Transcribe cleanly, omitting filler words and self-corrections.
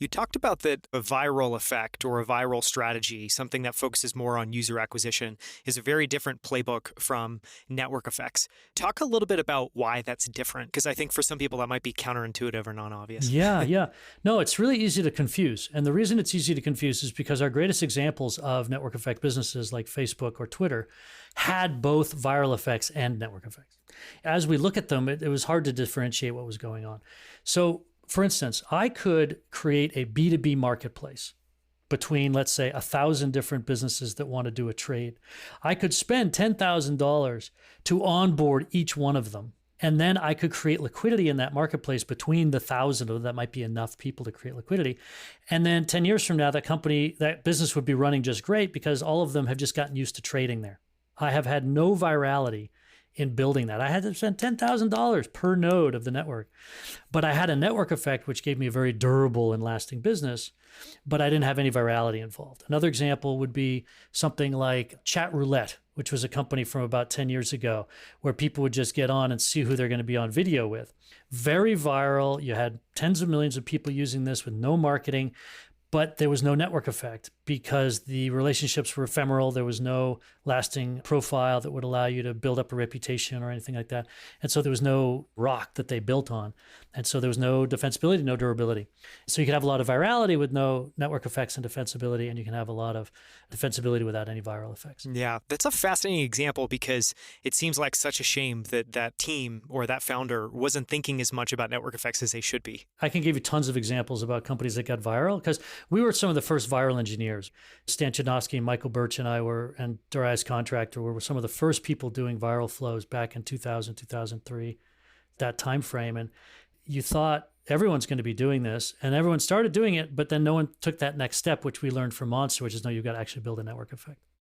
You talked about that a viral effect or a viral strategy, something that focuses more on user acquisition, is a very different playbook from network effects. Talk a little bit about why that's different, because I think for some people that might be counterintuitive or non-obvious. Yeah. No, it's really easy to confuse. And the reason it's easy to confuse is because our greatest examples of network effect businesses like Facebook or Twitter had both viral effects and network effects. As we look at them, it was hard to differentiate what was going on. So, for instance, I could create a B2B marketplace between, let's say, 1,000 different businesses that want to do a trade. I could spend $10,000 to onboard each one of them. And then I could create liquidity in that marketplace between the 1,000, or that might be enough people to create liquidity. And then 10 years from now, that business would be running just great because all of them have just gotten used to trading there. I have had no virality in building that. I had to spend $10,000 per node of the network. But I had a network effect, which gave me a very durable and lasting business, but I didn't have any virality involved. Another example would be something like Chat Roulette, which was a company from about 10 years ago, where people would just get on and see who they're going to be on video with. Very viral. You had tens of millions of people using this with no marketing, but there was no network effect because the relationships were ephemeral. There was no lasting profile that would allow you to build up a reputation or anything like that. And so there was no rock that they built on. And so there was no defensibility, no durability. So you could have a lot of virality with no network effects and defensibility, and you can have a lot of defensibility without any viral effects. Yeah, that's a fascinating example because it seems like such a shame that that team or that founder wasn't thinking as much about network effects as they should be. I can give you tons of examples about companies that got viral because we were some of the first viral engineers. Stan Chudnovsky and Michael Birch and I and Darius Contractor were some of the first people doing viral flows back in 2000, 2003, that time frame. And you thought everyone's going to be doing this, and everyone started doing it, but then no one took that next step, which we learned from Monster, which is no, you've got to actually build a network effect.